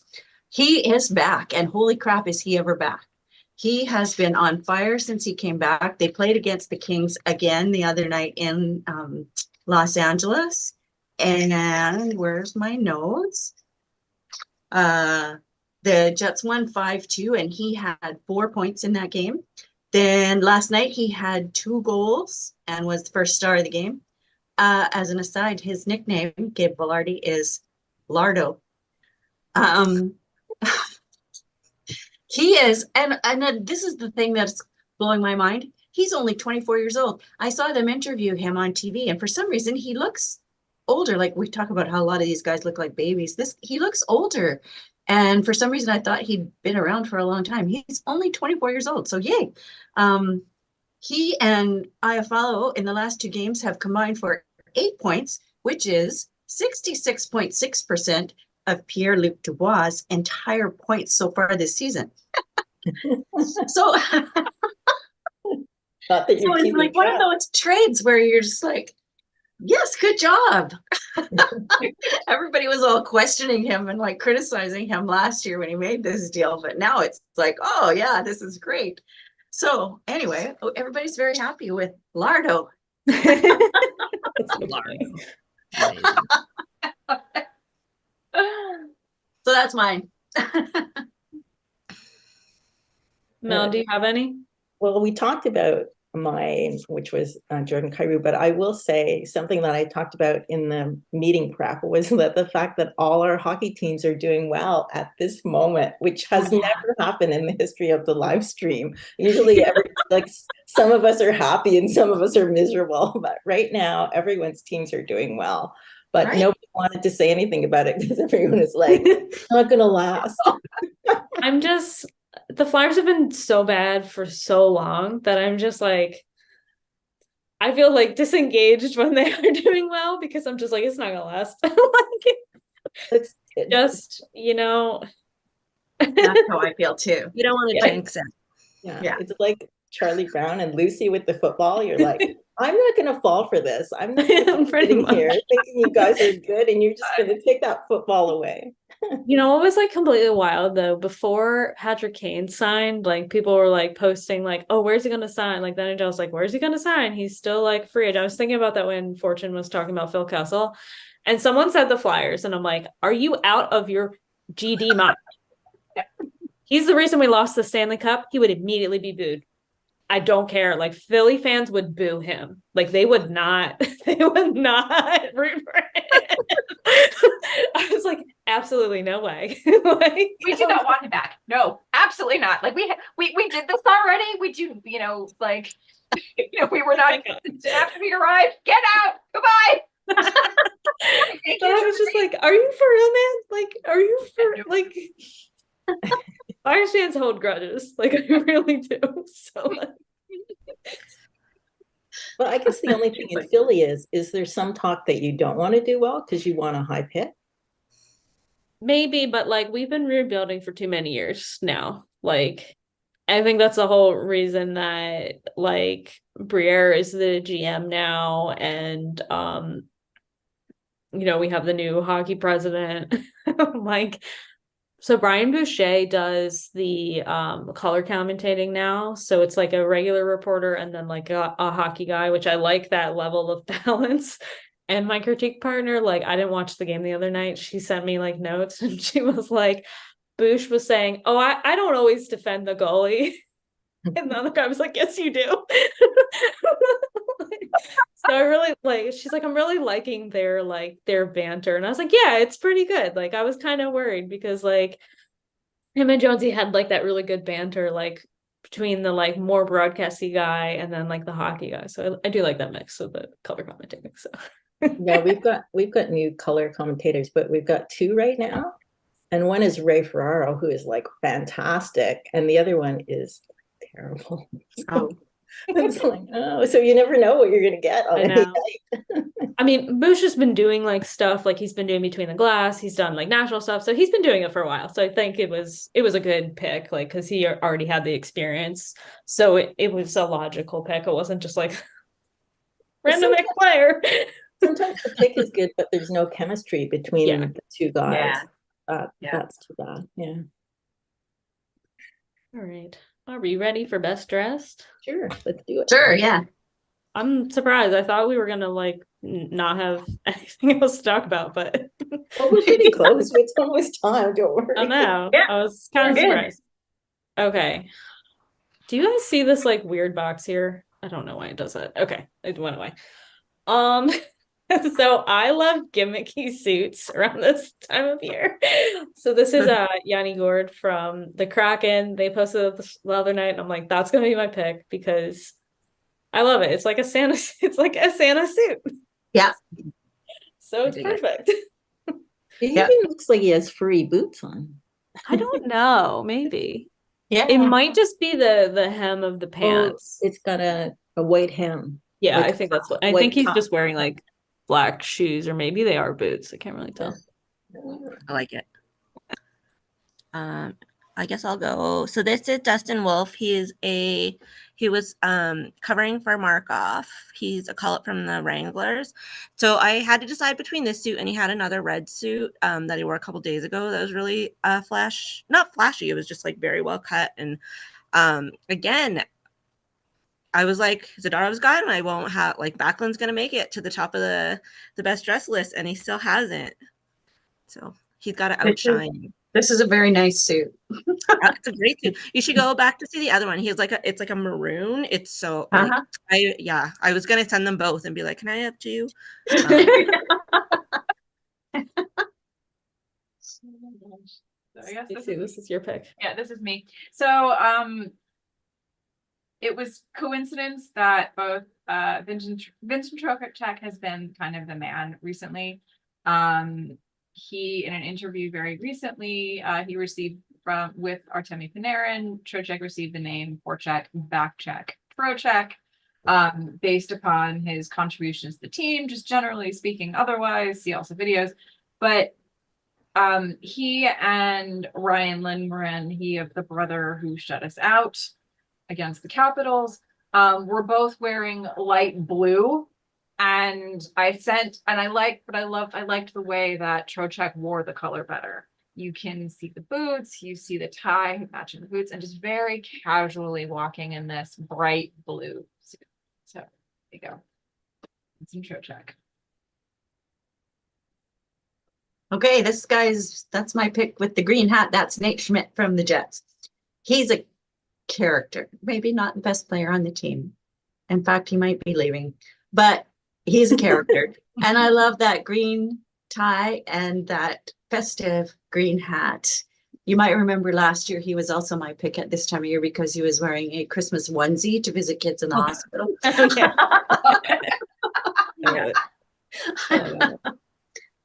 He is back, and holy crap, is he ever back. He has been on fire since he came back. They played against the Kings again the other night in Los Angeles. And where's my notes? The Jets won 5-2, and he had 4 points in that game. Then last night he had 2 goals and was the first star of the game. As an aside, his nickname, Gabe Vilardi, is Lardo. He is, and this is the thing that's blowing my mind. He's only 24 years old. I saw them interview him on TV, and for some reason he looks older. Like, we talk about how a lot of these guys look like babies. He looks older, and for some reason I thought he'd been around for a long time. He's only 24 years old, so yay. He and Iafallo in the last 2 games have combined for 8 points, which is 66.6% of Pierre-Luc Dubois' entire points so far this season. So it's like one of those trades where you're just like, yes, good job. Everybody was all questioning him and like criticizing him last year when he made this deal, but now it's like, oh yeah, this is great. So anyway, everybody's very happy with Lardo. Lardo. So that's mine. Mel, do you have any? Well, we talked about mine, which was Jordan Kyrou. But I will say something that I talked about in the meeting prep was that the fact that all our hockey teams are doing well at this moment, which has never happened in the history of the live stream. Usually, like some of us are happy and some of us are miserable, but right now, everyone's teams are doing well. But nobody wanted to say anything about it because everyone is like, it's not going to last. The Flyers have been so bad for so long that I'm just like, I feel like disengaged when they are doing well because I'm just like, it's not gonna last. It's just, That's how I feel too. You don't want to jinx it. Yeah. It's like Charlie Brown and Lucy with the football. You're like, I'm not going to fall for this. I'm not sitting here thinking you guys are good and you're just going to take that football away. What was like completely wild though? Before Patrick Kane signed, like people were like posting like, oh, where's he going to sign? Like the NHL was like, where's he going to sign? He's still like free agent. I was thinking about that when Fortune was talking about Phil Kessel and someone said the Flyers and I'm like, are you out of your GD mind? He's the reason we lost the Stanley Cup. He would immediately be booed. I don't care. Like Philly fans would boo him. Like they would not root for him. I was like, absolutely no way. Like, we do not want him back. No, absolutely not. Like we did this already. We do, we were not after we arrived. Get out. Goodbye. I was just like, are you for real, man? Like, are you for like Flyers fans hold grudges. Like I really do. So well, I guess the only thing in Philly is there some talk that you don't want to do well because you want a high pick? Maybe, but like we've been rebuilding for too many years now. Like I think that's the whole reason that like Briere is the GM now and we have the new hockey president. Like so Brian Boucher does the color commentating now. So it's like a regular reporter and then like a hockey guy, which I like that level of balance. And my critique partner, like I didn't watch the game the other night. She sent me like notes and she was like, Bouch was saying, oh, I don't always defend the goalie. And the other guy was like, yes, you do. So I really like, she's like, I'm really liking their banter. And I was like, yeah, it's pretty good. Like I was kind of worried because like him and Jonesy had like that really good banter, like between the like more broadcasty guy and then like the hockey guy. So I do like that mix of the color commentating. So yeah, we've got new color commentators, but we've got two right now. And one is Ray Ferraro, who is like fantastic, and the other one is terrible. So, it's like, oh, so you never know what you're gonna get on any night. I mean, Bouch has been doing like stuff like he's been doing Between the Glass, he's done like national stuff, so he's been doing it for a while. So I think it was a good pick, like because he already had the experience. So it was a logical pick. It wasn't just like random player. Sometimes the pick is good, but there's no chemistry between the two guys. That's too bad. Yeah. All right. Are we ready for best dressed? Sure, let's do it. Sure, yeah. I'm surprised. I thought we were gonna like not have anything else to talk about, but we're pretty close. It's almost time. Don't worry. I know. Yeah. I was kind of surprised. Okay. Do you guys see this like weird box here? I don't know why it does that. Okay, it went away. So I love gimmicky suits around this time of year. So this is Yanni Gourde from the Kraken. They posted it the other night, and I'm like, that's gonna be my pick because I love it. It's like a Santa suit. Yeah. So it's perfect. It even looks like he has furry boots on. I don't know. Maybe. Yeah. It might just be the hem of the pants. It's got a white hem. Yeah, like, I think that's what I think he's just wearing like black shoes, or maybe they are boots. I can't really tell. I like it. I guess I'll go. So this is Dustin Wolf. He was covering for Markov. He's a call-up from the Wranglers. So I had to decide between this suit and he had another red suit that he wore a couple days ago that was really not flashy. It was just like very well cut. And again, I was like, Zadarov's gone, and I won't have like Backlund's gonna make it to the top of the best dress list, and he still hasn't. So he's got to outshine. This is a very nice suit. It's a great suit. You should go back to see the other one. He has like it's like a maroon. It's so like, I was gonna send them both and be like, can I have two? So I guess this is your pick. Yeah, this is me. So it was coincidence that both Vincent Trocheck has been kind of the man recently. He, in an interview very recently, he received with Artemi Panarin, Trocheck received the name forecheck, backcheck, Trocheck, based upon his contributions to the team, just generally speaking. Otherwise, see also videos. But he and Ryan Lindgren, he of the brother who shut us out against the Capitals, were both wearing light blue. And I liked the way that Trocheck wore the color better. You can see the boots, you see the tie matching the boots, and just very casually walking in this bright blue suit. So there you go. It's in Trocheck. Okay, that's my pick with the green hat. That's Nate Schmidt from the Jets. He's a character, maybe not the best player on the team. In fact, he might be leaving, but he's a character. And I love that green tie and that festive green hat. You might remember last year, he was also my pick at this time of year because he was wearing a Christmas onesie to visit kids in the hospital.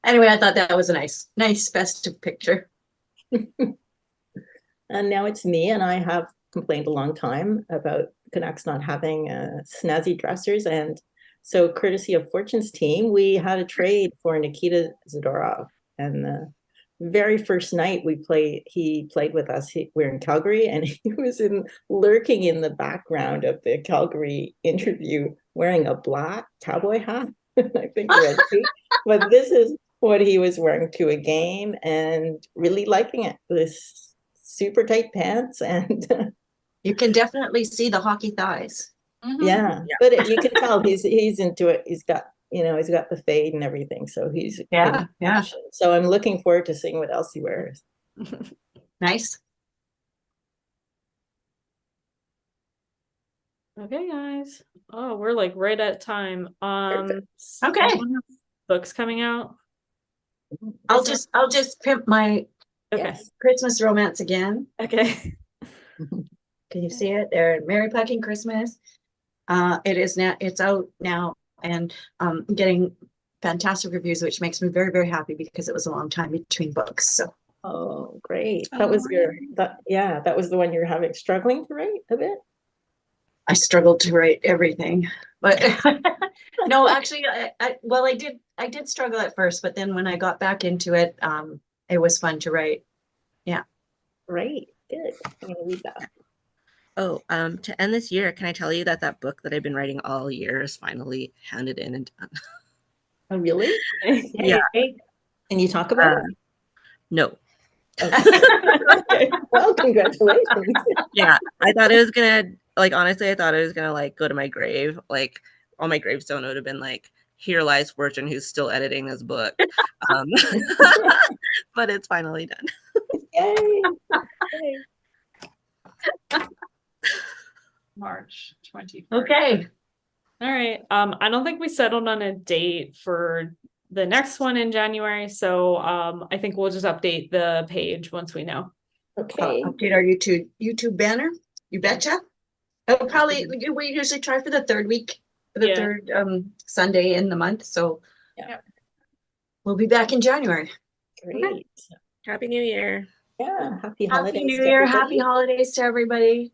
Anyway, I thought that was a nice festive picture. And now it's me, and I have complained a long time about Canucks not having snazzy dressers. And so courtesy of Fortune's team, we had a trade for Nikita Zadorov. And the very first night he played with us. We're in Calgary, and he was lurking in the background of the Calgary interview wearing a black cowboy hat. I think red too. But this is what he was wearing to a game and really liking it. This super tight pants, and you can definitely see the hockey thighs. Yeah, but you can tell he's into it. He's got the fade and everything, so he's yeah. So I'm looking forward to seeing what else he wears. Nice. Okay, guys. Oh, we're like right at time. Okay. Books coming out. I'll just pimp my Christmas romance again. Okay. Can you see it there? Merry Fucking Christmas. It's out now and getting fantastic reviews, which makes me very, very happy because it was a long time between books. So oh, great. That was that was the one you're struggling to write a bit. I struggled to write everything, but no, actually, I did struggle at first, but then when I got back into it, it was fun to write. Yeah. Great. Good. I'm going to read that. Oh, to end this year, can I tell you that book that I've been writing all year is finally handed in and done? Oh, really? Yeah. Can you talk about it? No. Okay. Well, congratulations. Yeah, I thought it was gonna honestly, I thought it was gonna go to my grave. Like on my gravestone would have been like, "Here lies Fortune, who's still editing this book." But it's finally done. Yay! March 24th. Okay. All right. I don't think we settled on a date for the next one in January, so I think we'll just update the page once we know. Okay. Update our YouTube banner. You betcha. It'll probably we usually try for the third week, third Sunday in the month. So we'll be back in January. Great. Happy New Year. Yeah. Happy holidays. Happy New Year. Happy holidays to everybody.